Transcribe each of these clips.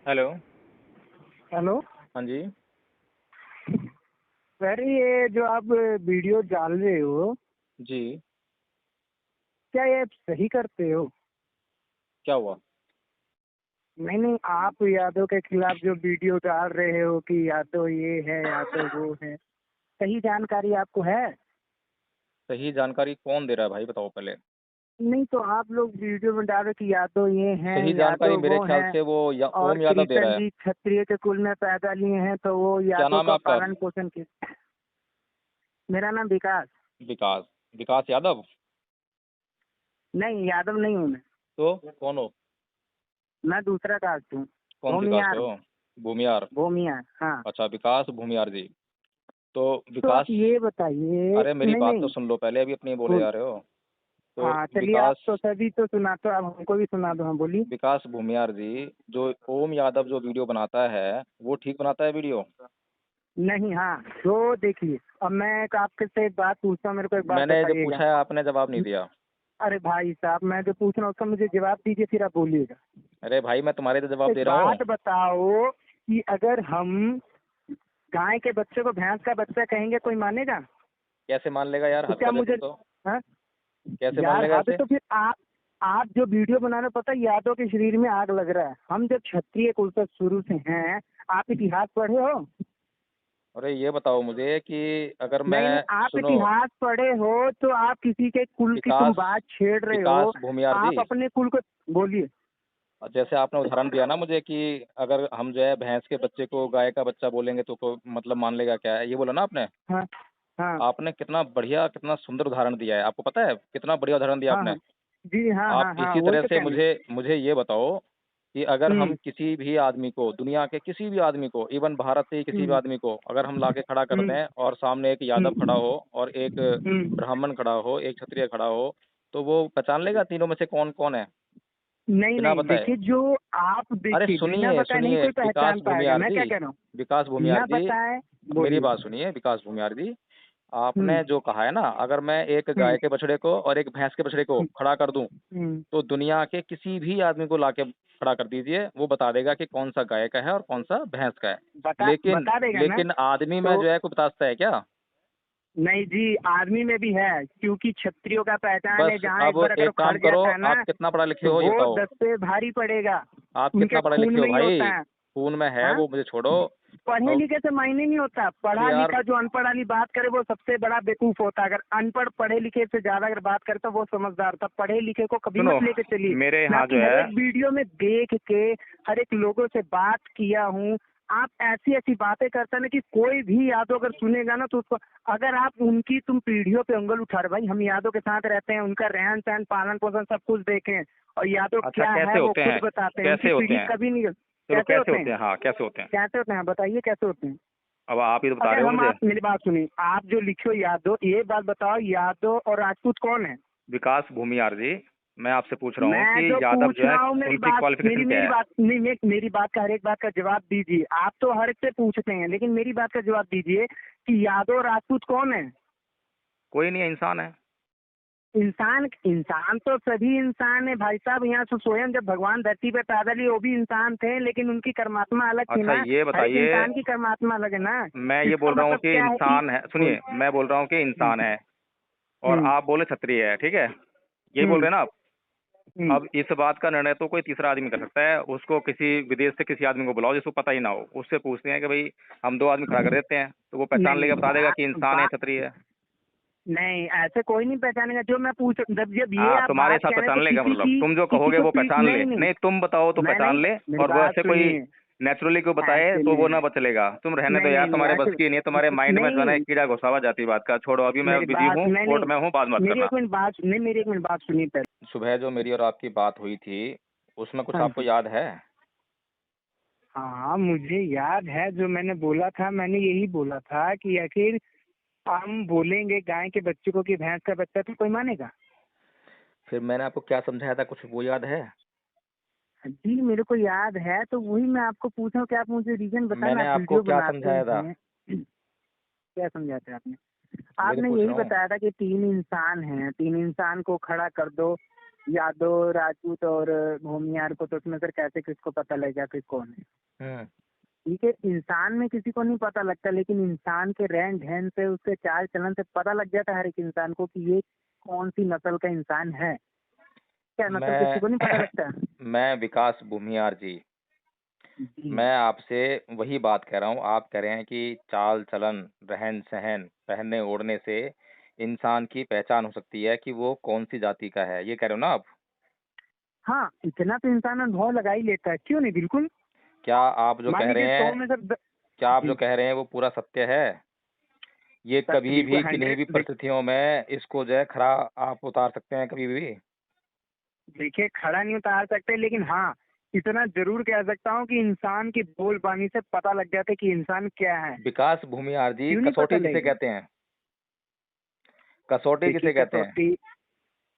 Hello. Hello. हाँ जी। Sir, ये जो आप वीडियो डाल रहे हो, जी। क्या ये आप सही करते हो? क्या हुआ? नहीं नहीं, आप यादव के खिलाफ जो वीडियो डाल रहे हो कि यादव ये है, यादव वो है, सही जानकारी आपको है? सही जानकारी कौन दे रहा है भाई, बताओ पहले। नहीं तो आप लोग वीडियो में डाल रहे हो कि यादव ये हैं, सही जानकारी यादव मेरे वो ख्याल हैं, से वो और ओम यादव दे रहा कृष्ण है। जी क्षत्रिय के कुल में पैदा लिए हैं तो वो क्या यादव नाम है का आपका? पालन पोषण किस? मेरा नाम विकास। विकास। विकास यादव। नहीं, यादव नहीं हूँ मैं। तो कौन हो? मैं दूसरा कास्ट हूँ। कौन सी कास्ट भूमियार। हो? भूमियार। भूमियार, हाँ। अच्छा, विकास भूमियार जी। तो तो आप विकास। ये बताइए। अरे मेरी नहीं बात तो नहीं, सुन लो पहले, अभी अपनी बोले बोल। जा रहे हो। तो हाँ चलिए, आप विकास। तो सभी तो सुना, तो अब हमको भी सुना दो। हाँ बोलिए। विकास भूमियार जी, जो ओम यादव जो वीडियो बनाता है वो ठीक बनाता है वीडियो? नहीं, हाँ तो देखिए, अब मैं आपके से एक बात पूछता हूँ, मेरे को एक बात मैंने जो बताइएगा। पूछा है आपने जवाब नहीं दिया। अरे भाई साहब, मैं जो पूछ रहा हूँ उसका मुझे जवाब दीजिए, फिर आप बोलिएगा। अरे भाई, मैं तुम्हारे तो जवाब एक दे रहा हूँ। बात बताओ कि अगर हम गाय के बच्चे को भैंस का बच्चा कहेंगे, कोई मानेगा? कैसे मान लेगा यार, तो हद क्या कर रहे मुझे, तुम तो। हाँ कैसे मान यार लेगा हद, ऐसे? तो फिर आप जो वीडियो बना रहे हो, पता है यादव के शरीर में आग लग रहा है। हम जब क्षत्रिय कुल से शुरू से हैं, आप इतिहास पढ़े हो? अरे ये बताओ मुझे कि अगर नहीं नहीं, मैं आप सुनो। इतिहास पढ़े हो तो आप किसी के कुल की तुम विकास। बात छेड़ रहे विकास हो। भूमियार जी। आप अपने कुल को बोलिए। जैसे आपने उदाहरण दिया ना मुझे कि अगर हम जो है भैंस के बच्चे को गाय का बच्चा बोलेंगे तो को मतलब मान लेगा, क्या है ये बोला ना आपने? हाँ हाँ आपने कितना बढ़िया कितना सुंदर उदाहरण दिया है, आपको पता है कितना बढ़िया उदाहरण दिया हाँ आपने। हाँ। जी हाँ आप हाँ हाँ, इसी वही तरह तो से कहने। मुझे मुझे ये बताओ कि अगर हम हम्म किसी भी आदमी को, दुनिया के किसी भी आदमी को, इवन भारत से ही किसी भी हम्म आदमी को अगर हम लाके खड़ा कर हम्म दें और सामने एक यादव हम्म खड़ा हो और एक हम्म। ब्राह्मण खड़ा हो, एक क्षत्रिय खड़ा हो, तो वो पहचान लेगा तीनों में से कौन कौन है नहीं बिना नहीं, बताए? देखिए जो आप अरे देखिए, बिना सुनिए बताए नहीं सुनिए, कोई विकास पहचान पाएगा। भूमियार मैं जी। क्या कह रहा हूँ? विकास भूमियार बिना जी, बताए मेरी बोलिए। बात सुनिए विकास भूमियार जी। हम्म आपने जो कहा है ना, अगर मैं एक हम्म गाय के बछड़े को और एक भैंस के बछड़े को हम्म खड़ा कर दूं हम्म। तो दुनिया के किसी भी आदमी को लाके खड़ा कर दीजिए, वो बता देगा कि कौन सा गाय का है और कौन सा भैंस का है। लेकिन बता देगा ना। लेकिन आदमी में तो जो है कोई बता सकता है क्या? नहीं जी, आदमी में भी है, क्योंकि क्षत्रियो का पहचान है। बस जहाँ एक अब बार अगर एक काम खड़ करो, जाता है ना, आप कितना पढ़े लिखे तो हो ये वो बताओ। 10 पे भारी पड़ेगा। आप उनके कितना पढ़े खून लिखे हो में ही भाई? होता है। खून में है हाँ, वो मुझे छोड़ो। पढ़े अब लिखे से मायने नहीं होता। अरे पढ़ा यार लिखा जो अनपढ़ वाली बात करे वो सबसे बड़ा बेवकूफ होता है। अगर अनपढ़ पढ़े लिखे से ज्यादा अगर बात करे तो वो समझदार था। पढ़े लिखे को कभी सुनो, मत लेके चलिए। मेरे मैं यहाँ आपकी जो हर है। एक वीडियो में देख के हर एक लोगों से बात किया हूँ। आप ऐसी ऐसी बातें करते हैं ना कि कोई भी यादव अगर सुनेगा ना तो उसको, अगर आप उनकी तुम पीढ़ियों पे उंगल उठा रहे, भाई हम यादव के साथ रहते हैं, उनका रहन सहन पालन पोषण सब कुछ देखें, और यादव अच्छा, क्या है कैसे वो होते खुद हैं? बताते हैं। उनकी कैसे होते पीढ़ी हैं? कभी नहीं। चलो कैसे कैसे होते होते हैं? हैं, हाँ कैसे होते हैं? कैसे होते हैं बताइए, कैसे होते हैं? अब आप ही तो बता अगर रहे हो हम, मुझे। आप मेरी बात सुनिए, आप जो लिखो यादव, ये बात बताओ, यादव और राजपूत कौन है? विकास भूमियार जी, मैं आपसे पूछ रहा हूँ मैं कि जो यादव पूछ जो है रहा हूँ, मेरी उनकी बात, क्वालिफिकेशन क्या मेरी है? बात नहीं, मेरी बात का हर एक बात का जवाब दीजिए। आप तो हर एक से पूछते हैं, लेकिन मेरी बात का जवाब दीजिए कि यादव और राजपूत कौन है? कोई नहीं है, इंसान है। इंसान, इंसान तो सभी इंसान है भाई साहब। यहाँ से स्वयं जब भगवान धरती पे पैदा लिए वो भी इंसान थे, लेकिन उनकी कर्मात्मा अलग थी अच्छा ना। ये हर एक बताइए, इंसान की कर्मात्मा अलग है ना। मैं ये इसका बोल रहा हूँ मतलब कि क्या है कि, इंसान है, बोल। सुनिए मैं बोल रहा हूँ कि हम्म इंसान है और हम्म आप बोले क्षत्रिय है, ठीक है? यही बोल हम्म रहे हैं ना आप? हम्म। अब इस बात का निर्णय तो कोई तीसरा आदमी कर सकता है, उसको किसी विदेश से किसी आदमी को बुलाओ जिसको पता ही ना हो, उससे पूछते हैं कि भाई हम दो आदमी खड़ा कर देते हैं तो वो नहीं पहचान नहीं, लेगा, बता देगा कि इंसान है बात क्षत्रिय है। नहीं, ऐसे कोई नहीं पहचानेगा। जो मैं पूछ, जब ये हाँ, आप तुम्हारे बात साथ कह रहे हैं तो पहचान लेगा, किसी मतलब की, तुम जो किसी कहोगे को वो पीठ, पहचान ले। नहीं नहीं, नहीं तुम बताओ तो मैं नहीं, पहचान ले, मेरी और वो बात ऐसे कोई सुनिए। नेचुरली को बताए ऐसे तो वो नहीं, ना बचलेगा। तुम रहने दो नहीं यार, नहीं नहीं, तुम्हारे बस ऐसे की नहीं है, तुम्हारे माइंड में जो है ना नहीं। एक कीड़ा घुसा हुआ जाती बात का। छोड़ो, अभी मैं मेरी बिजी बात, हूँ, नहीं कोर्ट नहीं, में हूँ, बाद में बात मेरी करना। एक मिनट बात नहीं, मेरी एक मिनट बात सुनिए पहले। सुबह जो मेरी और आपकी बात हुई थी उसमें कुछ हाँ आपको याद है? हाँ, मुझे याद है। जो मैंने बोला था, मैंने यही बोला था कि आखिर हम बोलेंगे गाय के बच्चे को कि भैंस का बच्चा, तो कोई मानेगा? फिर मैंने आपको क्या समझाया था, कुछ वो याद है? जी मेरे को याद है, तो वही मैं आपको पूछ रहा हूँ कि आप मुझे रीजन बताना। मैंने आप आपको वीडियो क्या बनाते समझाया था? हैं। क्या समझाते हैं आपने? वही तो आपने पूछ यही रहा हूँ। बताया था कि 3 इंसान हैं, 3 इंसान को खड़ा कर दो, यादव, राजपूत और भूमियार को, तो उसमें सर कैसे किसको पता लगेगा कि कौन है? हम्म। ठीक है, इंसान में किसी को नहीं पता लगता, लेकिन इंसान के रहन सहन से, उसके चाल चलन से पता लग जाता है हर एक इंसान को कि ये कौन सी नस्ल का इंसान है। क्या नस्ल किसी मैं को नहीं पता लगता? मैं विकास भूमियार जी, जी। मैं आपसे वही बात कह रहा हूँ। आप कह रहे हैं कि चाल चलन, रहन सहन, पहनने ओढ़ने से इंसान की पहचान हो सकती है कि वो कौन सी जाति का है, ये कह रहे हो ना आप? हाँ, इतना तो इंसान अनुभव लगा ही लेता है, क्यों नहीं, बिल्कुल। क्या आप जो मान कह लीजिए रहे 100 हैं, में से क्या आप जो जी, कह रहे हैं वो पूरा सत्य है? ये सत्य कभी बिल्कुल भी किन्हीं 100। भी परिस्थितियों में इसको जो है खरा आप उतार सकते हैं कभी भी? देखिए, खड़ा नहीं उतार सकते, लेकिन हाँ, इतना जरूर कह सकता हूँ कि इंसान की बोल बानी से पता लग जाता है कि इंसान क्या है। विकास भूमियार जी, क्यों नहीं पता कसौटी किसे लगेगा? कहते हैं? कसौटी देखिए, किसे कहते हैं? कसौटी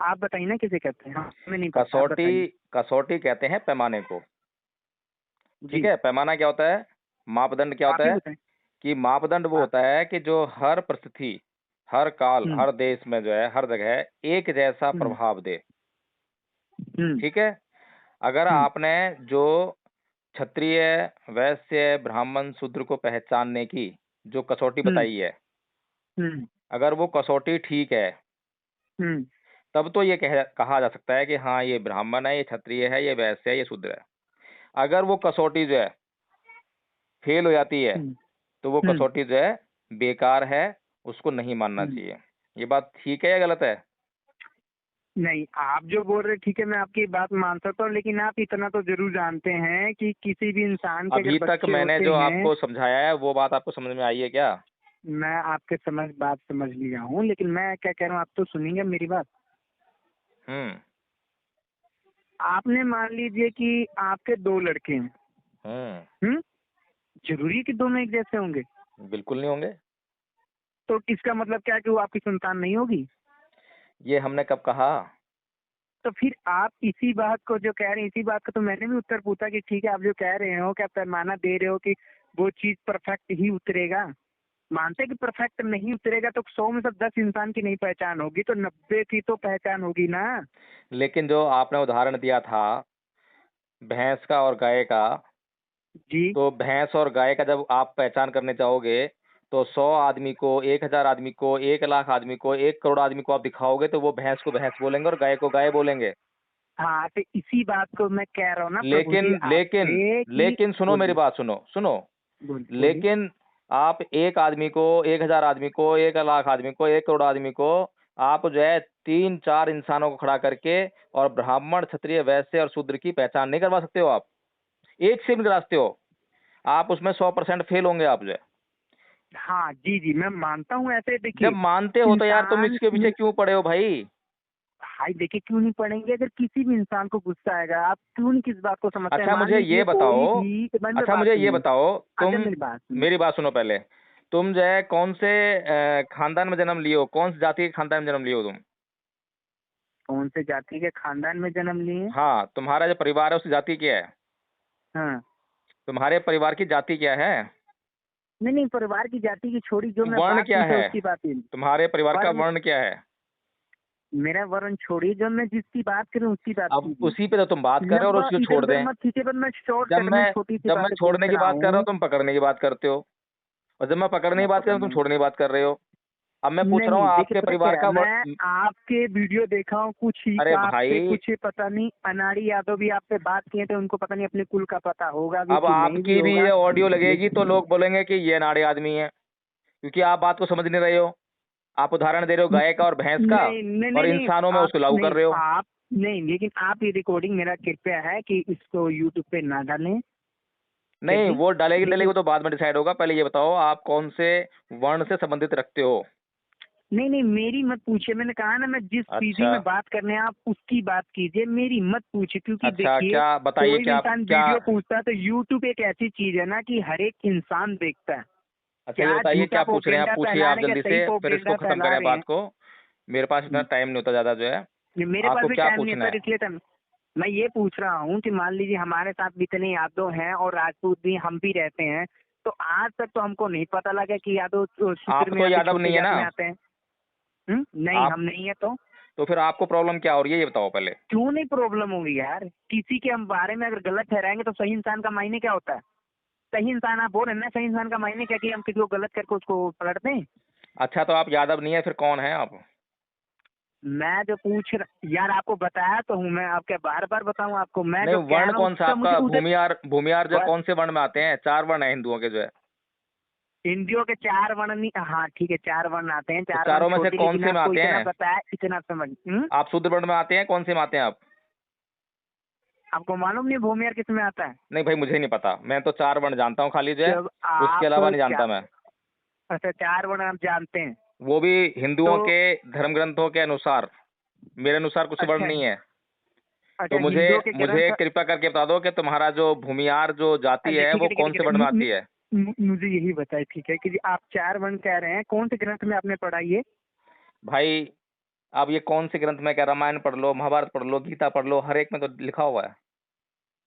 आप बताइए ना किसे कहते हैं, हमें नहीं पता, आप कसौटी, बताइए। कसौटी कहते हैं पैमाने को। ठीक जी, है, पैमाना क्या होता है? मापदंड क्या आप होता ही है? बताएं। कि मापदंड वो हाँ। होता है कि जो हर परिस्थिति, हर काल, हम्म। हर देश में जो है, हर जगह एक जैसा हम्म। प्रभाव दे। हम्म। ठीक है? अगर हम्म। आपने जो क्षत्रिय, वैश्य, ब्राह्मण, शूद्र को पहचानने की जो कसौटी हम्म। बताई है, हम्म। अगर वो कसौटी ठीक है, हम्म। तब तो ये कहा जा सकता है कि हाँ, ये ब्राह्मण है, ये क्षत्रिय है, ये वैश्य है, ये शूद्र है। अगर वो कसौटी जो है फेल हो जाती है, हम्म। तो वो हम्म। कसौटी जो है बेकार है, उसको नहीं मानना हम्म। चाहिए। ये बात ठीक है या गलत है? नहीं, आप जो बोल रहे ठीक है, मैं आपकी बात मान सकता हूँ, लेकिन आप इतना तो जरूर जानते हैं कि किसी भी इंसान के अभी अगर तक बच्चे मैंने होते जो हैं। आपको समझाया है वो बात आपको समझ में आई है क्या? मैं आपके बात समझ लिया हूँ, लेकिन मैं क्या कह रहा हूँ, आप तो सुनिए मेरी बात। हम्म। आपने मान लीजिए कि आपके 2 लड़के हैं। हम्म। हम्म। जरूरी है कि दोनों एक जैसे होंगे? बिल्कुल नहीं होंगे। तो इसका मतलब क्या कि वो आपकी संतान नहीं होगी? ये हमने कब कहा? तो फिर आप इसी बात को जो कह रहे हैं, इसी बात का तो मैंने भी उत्तर पूछा कि ठीक है, आप जो कह रहे हो, क्या पैमाना दे रहे हो कि वो चीज परफेक्ट ही उतरेगा? मानते कि परफेक्ट नहीं उतरेगा तो 100 में से 10 इंसान की नहीं पहचान होगी, तो 90 की तो पहचान होगी ना। लेकिन जो आपने उदाहरण दिया था भैंस का और गाय का, जी। तो भैंस और गाय का जब आप पहचान करने चाहोगे, तो 100 आदमी को, 1000 आदमी को, 1 लाख आदमी को, 1 करोड़ आदमी को आप दिखाओगे तो वो भैंस को भैंस बोलेंगे और गाय को गाय बोलेंगे। हाँ, तो इसी बात को मैं कह रहा हूँ ना प्रभु लेकिन जी लेकिन आपसे कि लेकिन सुनो मेरी बोलिए। बात, सुनो सुनो। बोलिए। लेकिन आप एक आदमी को, 1000 आदमी को, 1 लाख आदमी को, 1 करोड़ आदमी को, आप जो है 3-4 इंसानों को खड़ा करके और ब्राह्मण, क्षत्रिय, वैश्य और शूद्र की पहचान नहीं करवा सकते हो आप। एक से भी नहीं कराते हो आप, उसमें 100% फेल होंगे आप जो है। हाँ जी जी, मैं मानता हूँ, ऐसे जब देखिए मानते हो तो यार तुम इंसान इसके पीछे क्यों पड़े हो भाई? भाई देखिए, क्यों नहीं पढ़ेंगे? अगर किसी भी इंसान को गुस्सा आएगा, आप क्यों नहीं किस बात को समझते हैं? अच्छा मान मुझे लीजिए ये बताओ, कोई भी, मेरी अच्छा बात मुझे ये सुनिए। बताओ, अच्छा, तुम मेरी बात सुनिए। मेरी बात सुनो पहले। तुम जो है कौन से खानदान में जन्म लिए हो, कौन सी जाति के खानदान में जन्म लिए हो तुम? कौन से जाति के खानदान में जन्म लिए? हाँ, तुम्हारा जो परिवार है उसकी जाति क्या है? हाँ। तुम्हारे परिवार की जाति क्या है? नहीं नहीं, परिवार की जाति की छोड़ी, जो मैं वर्ण बात क्या पूछा है? उसकी बात ही। तुम्हारे परिवार का वर्ण, वर्ण क्या है? मेरा वर्ण छोड़िए, जो मैं जिसकी बात करूँ उसकी बात अब कीजिए। उसी पे तो तुम बात कर रहे हो और लंबा उसको इधर छोड़ उधर दें। मत खींचे, पर मैं जब शॉर्टकट में मैं छोटी सी जब मैं बातें पूछ छोड़ने की रहा बात कर रहा हूँ हूँ। तुम पकड़ने की बात करते हो, और जब मैं पकड़ने की मैं बात कर रहा हूँ तुम पकड़ने, छोड़ने की बात कर रहे हो। अब मैं पूछ रहा हूँ नहीं देखिए, आपके पता परिवार क्या है, का मैं वर्ण। आपके वीडियो देखा हूँ, कुछ ही अरे का आपसे भाई, कुछ ही पता नहीं। अनाड़ी यादव भी आपसे बात किए थे, उनको पता नहीं अपने कुल का पता होगा भी अब कि नहीं भी आपकी भी होगा। ये ऑडियो लगेगी तो लेकिन लोग बोलेंगे कि ये नाड़े आदमी है, क्योंकि आप बात को समझ नहीं रहे हो। आप उदाहरण दे रहे हो गाय का और भैंस का, नहीं नहीं नहीं और नहीं, इंसानों में आप उसको लागू कर नहीं, रहे हो। आप नहीं, लेकिन आप ये रिकॉर्डिंग, मेरा कृपया है कि इसको यूट्यूब पे ना डालें नहीं, जल्दी। वो डालेगी डालेगी लेकिन वो तो बाद में डिसाइड होगा। पहले ये बताओ आप कौन से वर्ण से संबंधित रखते हो? नहीं नहीं, मेरी मत पूछिए, मैंने कहा ना, मैं जिस विधि अच्छा। में बात करने हैं, आप उसकी बात कीजिए, मेरी मत पूछिए। क्योंकि अच्छा, देखिए, क्या बताइए, कोई भी क्या इंसान क्या? वीडियो पूछता है तो यूट्यूब एक ऐसी चीज है ना कि हर एक इंसान देखता है। अच्छा ये क्या बताइए झूठा क्या पूछ रहे हैं आप, प्रोपेगेंडा पूछिए फैला आप रहे हैं, क्या जल्दी सही से, फिर इसको प्रोपेगेंडा खत्म फैला करें रहे बात हैं? को। मेरे पास इतना हम्म, टाइम नहीं होता ज़्यादा जो है। मेरे पास आपको भी क्या टाइम नहीं है पूछना सर, है? इसलिए तो मैं ये पूछ रहा हूँ कि मान लीजिए हमारे साथ भी इतने यादव हैं और राजपूत भी, हम भी रहते हैं, तो आज तक तो हमको नहीं पता लगा कि यादव शूद्र आप में तो आते, यादव छोटे नहीं है जात ना? में आते हैं। नहीं, आप हम नहीं है तो फिर आपको प्रॉब्लम क्या हो रही है ये बताओ पहले। क्यों नहीं प्रॉब्लम होगी यार? किसी के हम बारे में अगर गलत ठहराएंगे तो सही इंसान का मायने क्या होता है? सही इंसान आप बोल रहे हैं ना, सही इंसान का मायने क्या कि हम किसी को गलत करके उसको पलटते हैं। अच्छा, तो आप यादव नहीं है, फिर कौन है आप? मैं जो यार आपको बताया तो हूँ, मैं आपके बार बार बताऊँ आपको, मैं नहीं, जो कह वर्ण रहा हूँ कौन सा उसका मुझे आपका? उसे भूमियार जो वर- कौन से वर्ण में आते हैं? 4 वर्ण है हिंदुओं के जो है। हिंदियों के 4 वर्ण नहीं, हाँ ठीक है 4 वर्ण आते हैं, तो 4 वर्ण चारों में से छोटे, कौन लेकिन से में आपको आते इतना हैं? बताया इतना समझ। आप शूद्र वर्ण में आते हैं? कौन से में आते हैं आप? आपको मालूम नहीं भूमियार किस में आता है? नहीं भाई, मुझे नहीं पता, मैं तो 4 वर्ण जानता हूँ खाली जो है, जब उसके आप अलावा नहीं जानता मैं। अच्छा 4 वर्ण आप जानते हैं वो भी हिंदुओं तो। के धर्म ग्रंथों के अनुसार। मेरे अनुसार कुछ वर्ण अच्छा नहीं है। तो अच्छा, मुझे हिंदुओं के मुझे ग्रंथ। कृपा करके बता दो कि तुम्हारा जो भूमियार जो जाति है ठीक वो है ठीक है कौन ठीक से है, वर्ण में आती है? मुझे यही बताए ठीक है कि आप 4 वर्ण कह रहे हैं, कौन से ग्रंथ में आपने पढ़ा ये? भाई, अब ये कौन से ग्रंथ में क्या, रामायण पढ़ लो, महाभारत पढ़ लो, गीता पढ़ लो, हर एक में तो लिखा हुआ है।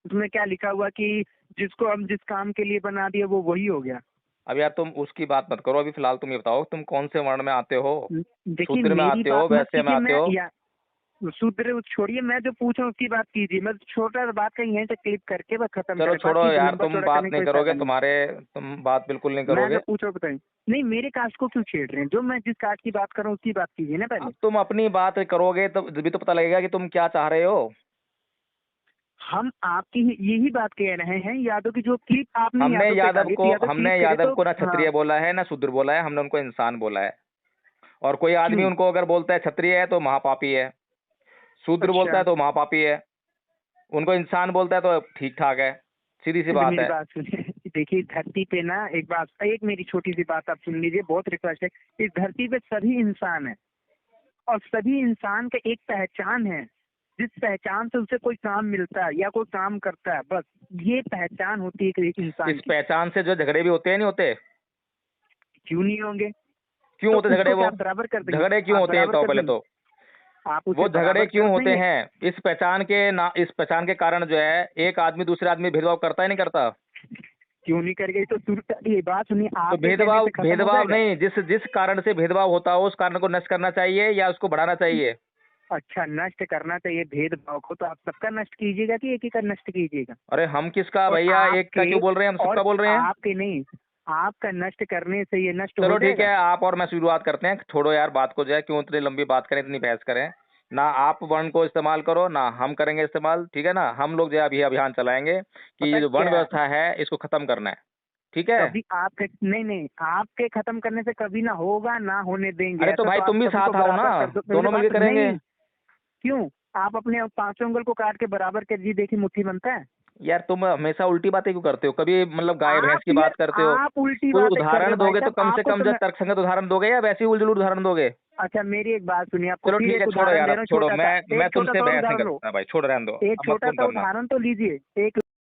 उसमें क्या लिखा हुआ कि जिसको हम जिस काम के लिए बना दिए वो वही हो गया? अब यार तुम उसकी बात मत करो, अभी फिलहाल तुम ये बताओ तुम कौन से वर्ण में आते हो? देखिए शूद्र में मेरी आते हो, बात मत वैश्य में कीजिए, आते मैं हो? या शूद्र छोड़िए, मैं जो पूछ रहा हूँ उसकी बात कीजिए, मैं छोटा सा बात का यहीं से क्लिप करके बस खत्म चलो करें, छोड़ो बाकी यार, लंबा तुम चौड़ा बात करने का नहीं कोई करोगे, फायदा नहीं। तुम बात बिल्कुल नहीं मैं जो करोगे। पूछ रहा हूँ बताइए। नहीं, मेरे कास्ट को क्यों छेड़ रहे हैं? जो मैं जिस कास्ट की बात कर रहा हूँ उसकी बात कीजिए ना पहले। अब तुम अपनी बात करोगे तो भी तो पता लगेगा कि तुम क्या चाह रहे हो। हम आपकी यही बात कह रहे हैं, यादव की जो क्लिप आपने हमने यादव पे डाली थी, यादव हमने क्लिप करे यादव तो। को ना हाँ क्षत्रिय बोला है ना शूद्र बोला है, हमने उनको इंसान बोला है। और कोई आदमी क्यों? उनको अगर बोलता है क्षत्रिय है तो महापापी है, शूद्र बोलता अच्छा है तो महापापी है, उनको इंसान बोलता है तो ठीक ठाक है। सीधी सी बात मेरी है। बात सुनिए देखिए धरती पे ना एक मेरी छोटी सी बात आप सुन लीजिए, बहुत रिक्वेस्ट है। इस धरती पे सभी इंसान है और सभी इंसान का एक पहचान है, जिस पहचान से उसे कोई काम मिलता है या कोई काम करता है, बस ये पहचान होती है एक इंसान इस की। पहचान से जो झगड़े भी होते हैं नहीं होते? क्यों नहीं होंगे? क्यों तो होते झगड़े उसको क्या वो? आप बराबर कर देंगे? झगड़े क्यों आप होते हैं बराबर बताओ कर पहले देंगे? तो। आप उसे वो झगड़े बराबर क्यों कर होते देंगे? हैं? इस पहचान के कारण जो है एक आदमी दूसरे आदमी भेदभाव करता है नहीं करता? क्यों नहीं कर गई? तो ये बात सुनिए, तो आपके कहने भेदभाव से खत्म हो भेदभाव जाएगा? नहीं, जिस जिस कारण से भेदभाव होता हो उस कारण को नष्ट करना चाहिए या उसको बढ़ाना चाहिए? अच्छा, नष्ट करना चाहिए भेदभाव को, तो आप सबका नष्ट कीजिएगा कि एक ही का नष्ट कीजिएगा? अरे हम किसका और भैया, एक का क्यों बोल रहे हैं, हम सबका बोल रहे हैं। आपके नहीं, आपका नष्ट करने से ये नष्ट चलो हो ठीक है, जाएगा। आप और मैं शुरुआत करते हैं, छोड़ो यार बात को जो है, क्यों इतनी लंबी बात करें, इतनी बहस करें। ना आप वर्ण को इस्तेमाल करो ना हम करेंगे इस्तेमाल, ठीक है ना। हम लोग जो है अभी अभियान चलाएंगे कि पता ये जो वर्ण क्या है, व्यवस्था है इसको खत्म करना है, ठीक है। कभी आपके नहीं नहीं, आपके खत्म करने से कभी ना होगा, ना होने देंगे। अरे तो ऐसा भाई तो आप तुम भी सभी को साथ आओ ना, बराबर कर दो, मेरी दोनों बात मिलकर करेंगे। नहीं। क्यों? आप अपने 5 उंगल को काट के बराबर कर जी, देखी मुट्ठी बनता है। यार तुम हमेशा उल्टी बातें क्यों करते हो, कभी मतलब गाय भैंस की यार बात करते हो। आप उल्टी कोई बातें कर रहे उदाहरण हो भाई दोगे तो साहब, कम से आपको कम तो जो मैं। तर्कसंगत उदाहरण दोगे या वैसे ही उलझुल उदाहरण दोगे? अच्छा मेरी एक बात सुनिए, आपको चलो फिर ठीक एक है, छोड़ो उदाहरण यार, दे अब रहा हूँ छोड़ो, छोटा सा, मैं एक छोटा तुमसे सा और बहस नहीं उदाहरण लो, करता भाई, छोड़ रहने दो, एक अब मत छोटा फोन सा करना। उदाहरण तो लीजिए। एक